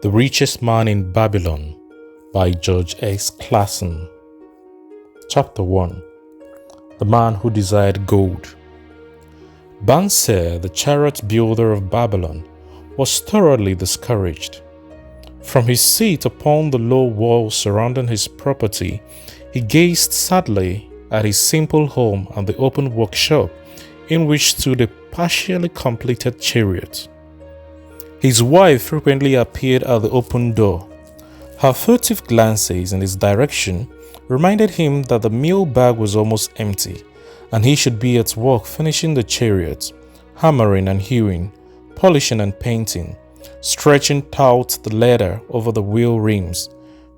The Richest Man in Babylon by George X. Clason. Chapter 1. The Man Who Desired Gold. Bansir, the chariot builder of Babylon, was thoroughly discouraged. From his seat upon the low wall surrounding his property, he gazed sadly at his simple home and the open workshop in which stood a partially completed chariot. His wife frequently appeared at the open door. Her furtive glances in his direction reminded him that the meal bag was almost empty, and he should be at work finishing the chariot, hammering and hewing, polishing and painting, stretching out the leather over the wheel rims,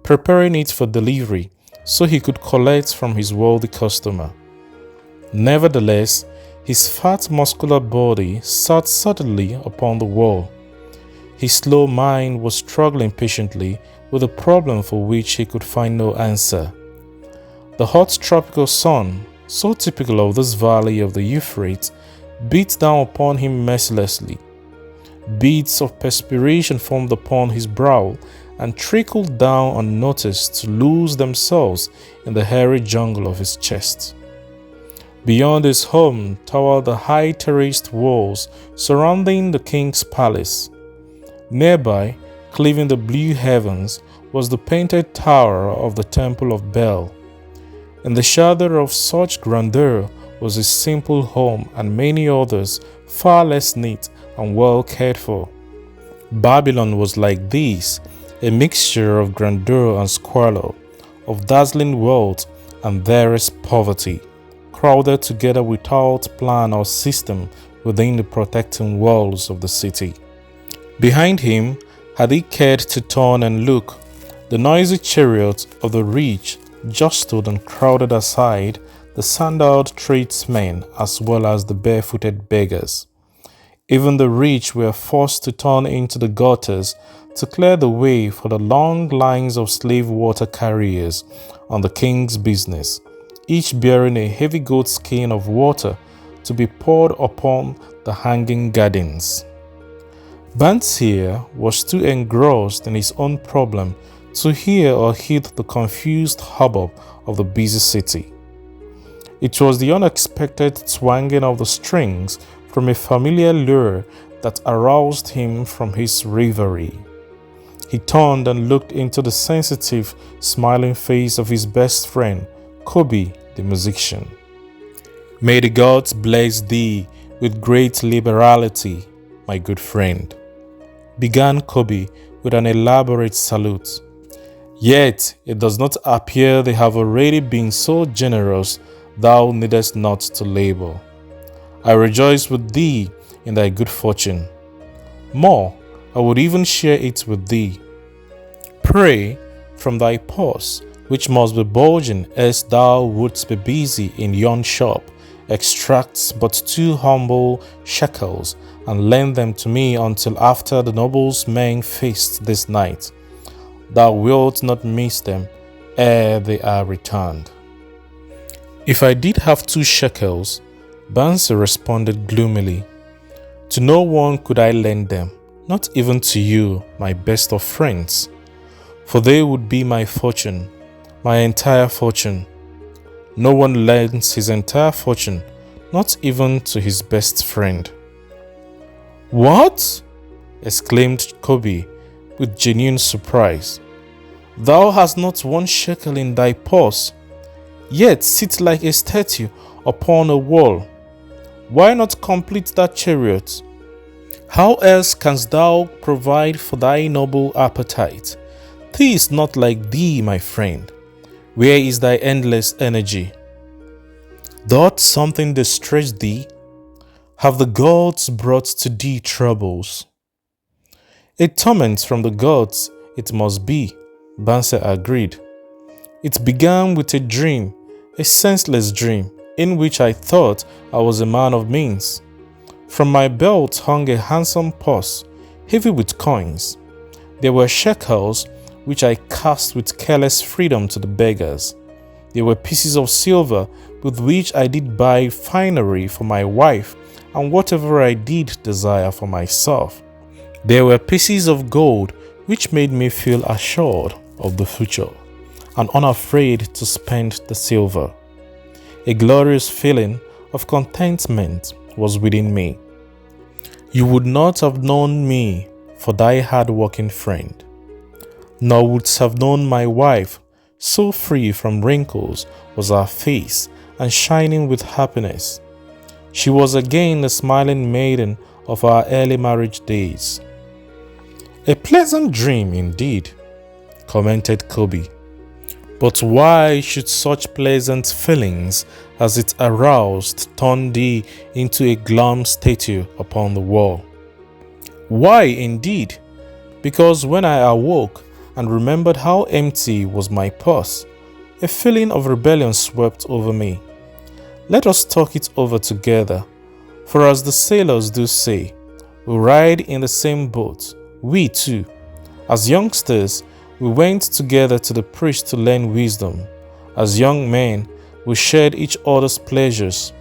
preparing it for delivery so he could collect from his wealthy customer. Nevertheless, his fat muscular body sat suddenly upon the wall. His slow mind was struggling patiently with a problem for which he could find no answer. The hot tropical sun, so typical of this valley of the Euphrates, beat down upon him mercilessly. Beads of perspiration formed upon his brow and trickled down unnoticed to lose themselves in the hairy jungle of his chest. Beyond his home towered the high terraced walls surrounding the king's palace. Nearby, cleaving the blue heavens, was the painted tower of the Temple of Bel. In the shadow of such grandeur was his simple home and many others far less neat and well cared for. Babylon was like this, a mixture of grandeur and squalor, of dazzling wealth and barest poverty, crowded together without plan or system within the protecting walls of the city. Behind him, had he cared to turn and look, the noisy chariot of the rich jostled and crowded aside the sandaled tradesmen as well as the barefooted beggars. Even the rich were forced to turn into the gutters to clear the way for the long lines of slave water carriers on the king's business, each bearing a heavy goat skin of water to be poured upon the hanging gardens. Bansir was too engrossed in his own problem to hear or heed the confused hubbub of the busy city. It was the unexpected twanging of the strings from a familiar lure that aroused him from his reverie. He turned and looked into the sensitive, smiling face of his best friend, Kobe, the musician. "May the gods bless thee with great liberality, my good friend," began Kobe with an elaborate salute. "Yet it does not appear they have already been so generous thou needest not to labor. I rejoice with thee in thy good fortune. More, I would even share it with thee. Pray from thy purse, which must be bulging as thou wouldst be busy in yon shop, extract but 2 humble shekels and lend them to me until after the nobles' main feast this night. Thou wilt not miss them ere they are returned." "If I did have 2 shekels," Bansir responded gloomily, "to no one could I lend them, not even to you, my best of friends, for they would be my fortune, my entire fortune. No one lends his entire fortune, not even to his best friend." "What?" exclaimed Kobe with genuine surprise. "Thou hast not 1 shekel in thy purse, yet sit like a statue upon a wall. Why not complete that chariot? How else canst thou provide for thy noble appetite? 'Tis not like thee, my friend. Where is thy endless energy? Doth something distress thee? Have the gods brought to thee troubles?" "A torment from the gods it must be," Bansir agreed. "It began with a dream, a senseless dream, in which I thought I was a man of means. From my belt hung a handsome purse, heavy with coins. There were shekels, which I cast with careless freedom to the beggars. There were pieces of silver with which I did buy finery for my wife and whatever I did desire for myself. There were pieces of gold which made me feel assured of the future and unafraid to spend the silver. A glorious feeling of contentment was within me. You would not have known me for thy hard-working friend, nor wouldst have known my wife, so free from wrinkles was her face and shining with happiness. She was again the smiling maiden of our early marriage days. A pleasant dream indeed, commented Kobe. But why should such pleasant feelings as it aroused turn thee into a glum statue upon the wall? Why indeed? Because when I awoke and remembered how empty was my purse, a feeling of rebellion swept over me. Let us talk it over together, for as the sailors do say, we ride in the same boat, we too. As youngsters, we went together to the priest to learn wisdom. As young men, we shared each other's pleasures.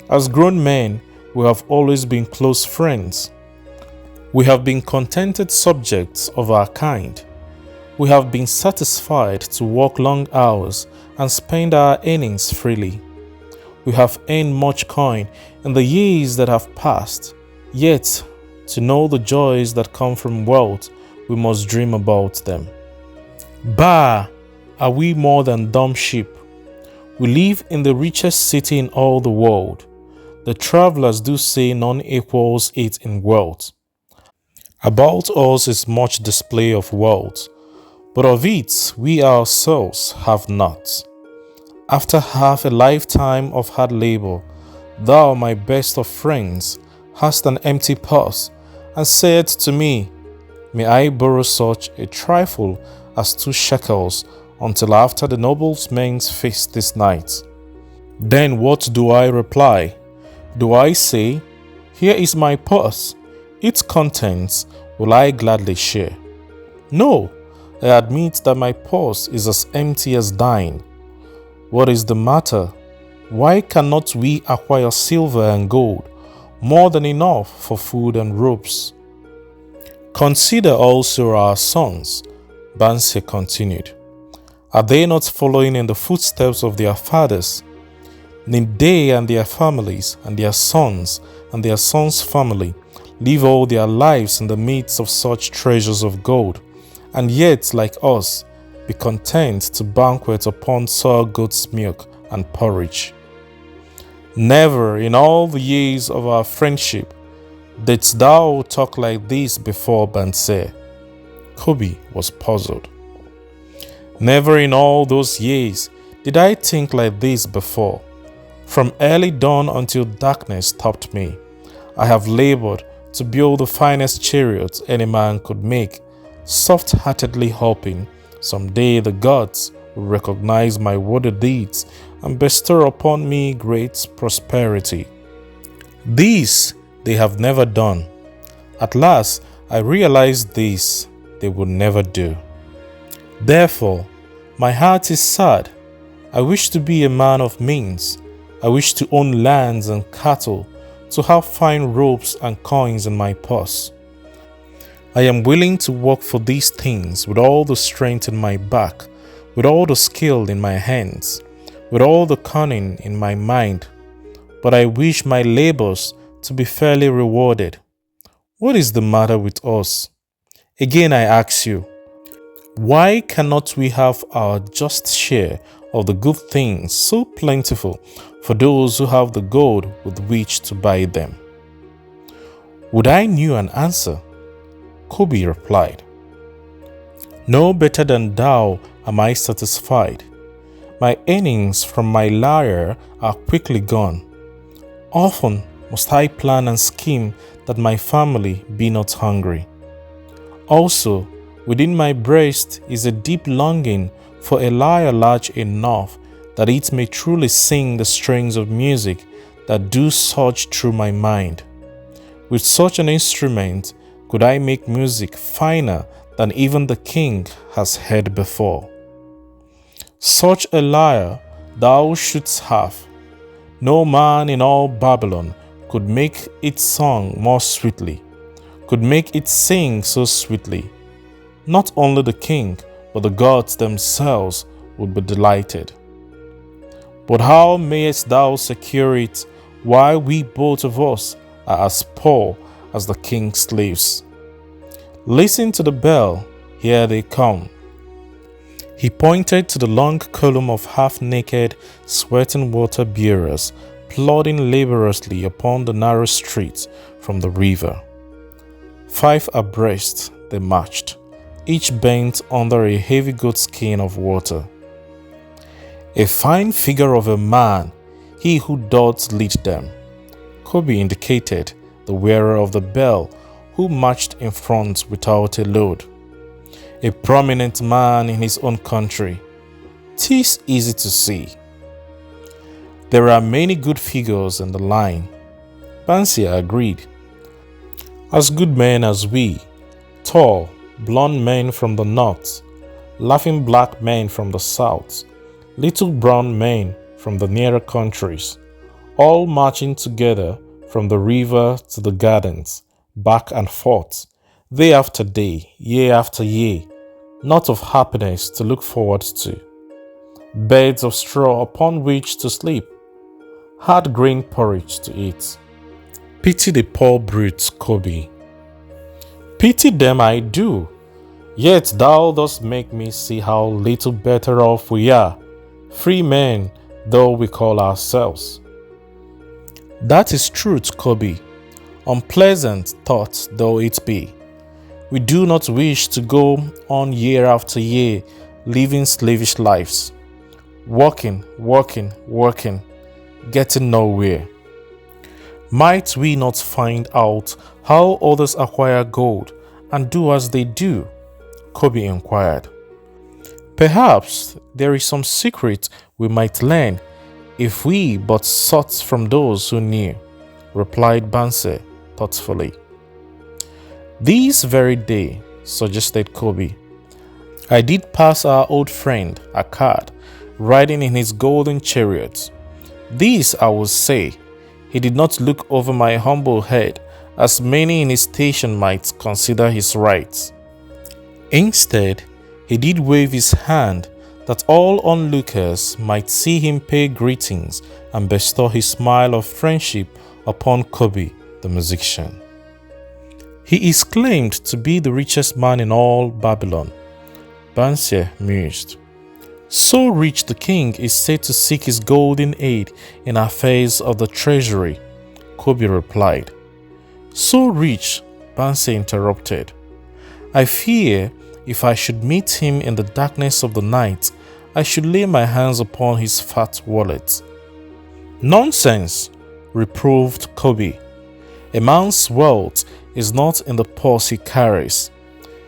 As grown men, we have always been close friends. We have been contented subjects of our kind. We have been satisfied to work long hours and spend our earnings freely. We have earned much coin in the years that have passed, yet to know the joys that come from wealth, we must dream about them. Bah! Are we more than dumb sheep? We live in the richest city in all the world. The travelers do say none equals it in wealth. About us is much display of wealth, but of it we ourselves have not. After half a lifetime of hard labor, thou, my best of friends, hast an empty purse, and said to me, may I borrow such a trifle as 2 shekels until after the nobleman's feast this night? Then what do I reply? Do I say, here is my purse, its contents will I gladly share? No, I admit that my purse is as empty as thine. What is the matter? Why cannot we acquire silver and gold, more than enough for food and robes? Consider also our sons, Bansir continued. Are they not following in the footsteps of their fathers? Need they and their families and their sons and their sons' family live all their lives in the midst of such treasures of gold, and yet, like us, be content to banquet upon sour goat's milk and porridge? Never in all the years of our friendship didst thou talk like this before, Bansir. Kobe was puzzled. Never in all those years did I think like this before. From early dawn until darkness stopped me, I have labored to build the finest chariot any man could make, soft-heartedly hoping someday the gods will recognize my worthy deeds and bestow upon me great prosperity. This they have never done. At last I realized this they would never do. Therefore, my heart is sad. I wish to be a man of means. I wish to own lands and cattle, to have fine robes and coins in my purse. I am willing to work for these things with all the strength in my back, with all the skill in my hands, with all the cunning in my mind. But I wish my labors to be fairly rewarded. What is the matter with us? Again I ask you, why cannot we have our just share of the good things so plentiful for those who have the gold with which to buy them? Would I knew an answer? Kobe replied, no better than thou am I satisfied. My earnings from my lyre are quickly gone. Often must I plan and scheme that my family be not hungry. Also, within my breast is a deep longing for a lyre large enough that it may truly sing the strings of music that do surge through my mind. With such an instrument could I make music finer than even the king has heard before. Such a lyre thou shouldst have. No man in all Babylon could make it song more sweetly, could make it sing so sweetly. Not only the king, but the gods themselves would be delighted. But how mayest thou secure it, while we both of us are as poor as the king's slaves? Listen to the bell, here they come." He pointed to the long column of half-naked, sweating water bearers plodding laboriously upon the narrow streets from the river. 5 abreast they marched, each bent under a heavy goatskin of water. "A fine figure of a man, he who doth lead them," Kobe indicated the wearer of the bell, who marched in front without a load. "A prominent man in his own country. 'Tis easy to see. There are many good figures in the line," Bansir agreed. "As good men as we, tall, blond men from the north, laughing black men from the south, little brown men from the nearer countries, all marching together from the river to the gardens, back and forth, day after day, year after year, not of happiness to look forward to. Beds of straw upon which to sleep, hard grain porridge to eat. Pity the poor brutes, Kobe." "Pity them I do, yet thou dost make me see how little better off we are, free men though we call ourselves." "That is truth, Kobe, unpleasant thought though it be. We do not wish to go on year after year, living slavish lives, working, getting nowhere. Might we not find out how others acquire gold and do as they do?" Kobe inquired. "Perhaps there is some secret we might learn if we but sought from those who knew," replied Bansir thoughtfully. "This very day," suggested Kobe, "I did pass our old friend Akkad riding in his golden chariot. This I will say, he did not look over my humble head, as many in his station might consider his right. Instead, he did wave his hand that all onlookers might see him pay greetings and bestow his smile of friendship upon Kobe, the musician. He is claimed to be the richest man in all Babylon," Bansir mused. "So rich the king is said to seek his golden aid in affairs of the treasury," Kobe replied. "So rich," Bansir interrupted, "I fear if I should meet him in the darkness of the night, I should lay my hands upon his fat wallet." "Nonsense," reproved Kobe. "A man's wealth is not in the purse he carries.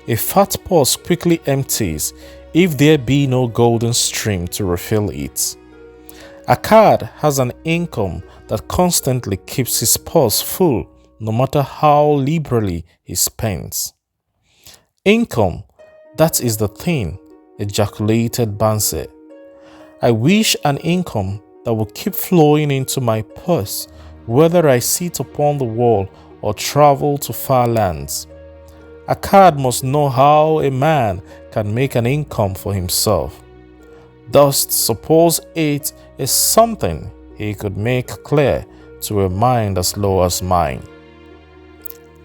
A fat purse quickly empties if there be no golden stream to refill it. Akkad has an income that constantly keeps his purse full, no matter how liberally he spends." "Income, that is the thing," ejaculated Bansir. "I wish an income that will keep flowing into my purse, whether I sit upon the wall or travel to far lands. Akkad must know how a man can make an income for himself. Dost suppose it is something he could make clear to a mind as low as mine?"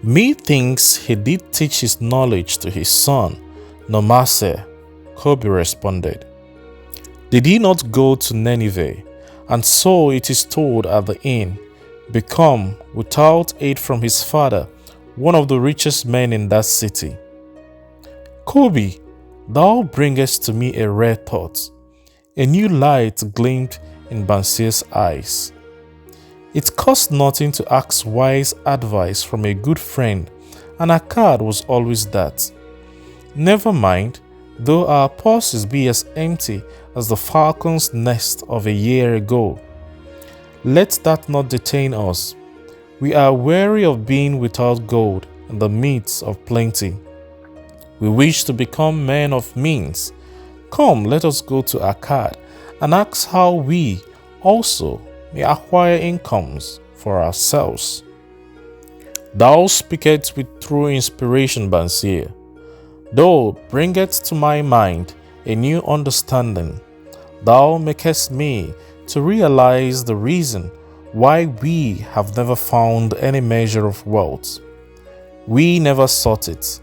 "Methinks he did teach his knowledge to his son, Nomasir," Kobe responded. "Did he not go to Nineveh, and so it is told at the inn, become, without aid from his father, one of the richest men in that city?" "Kobe, thou bringest to me a rare thought." A new light gleamed in Bansir's eyes. It cost nothing to ask wise advice from a good friend, and Akkad was always that. Never mind, though our purses be as empty as the falcon's nest of a year ago. Let that not detain us. We are weary of being without gold in the midst of plenty. We wish to become men of means. Come, let us go to Akkad and ask how we also may acquire incomes for ourselves." "Thou speakest with true inspiration, Bansir. Thou bringest to my mind a new understanding. Thou makest me to realize the reason why we have never found any measure of wealth. We never sought it.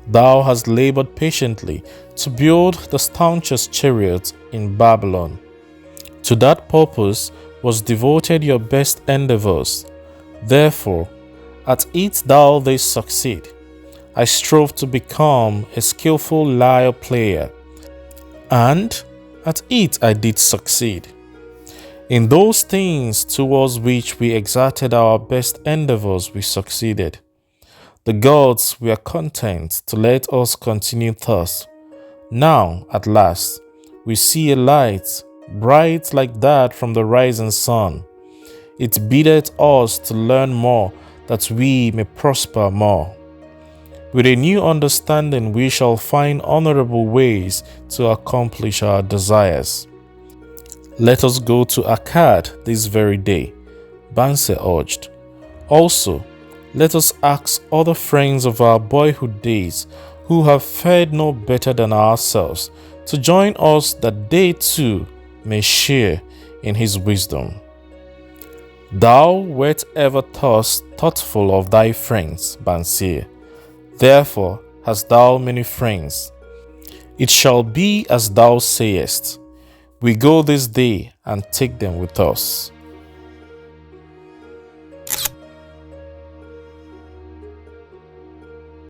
Thou hast labored patiently to build the staunchest chariot in Babylon. To that purpose was devoted your best endeavors. Therefore, at it thou didst succeed. I strove to become a skillful lyre player, and at it I did succeed. In those things towards which we exerted our best endeavors, we succeeded. The gods were content to let us continue thus. Now, at last, we see a light, bright like that from the rising sun. It biddeth us to learn more, that we may prosper more. With a new understanding, we shall find honorable ways to accomplish our desires. Let us go to Akkad this very day, Bansir urged. Also, let us ask other friends of our boyhood days who have fared no better than ourselves to join us, that they too may share in his wisdom. Thou wert ever thus thoughtful of thy friends, Bansir. Therefore hast thou many friends. It shall be as thou sayest. We go this day and take them with us.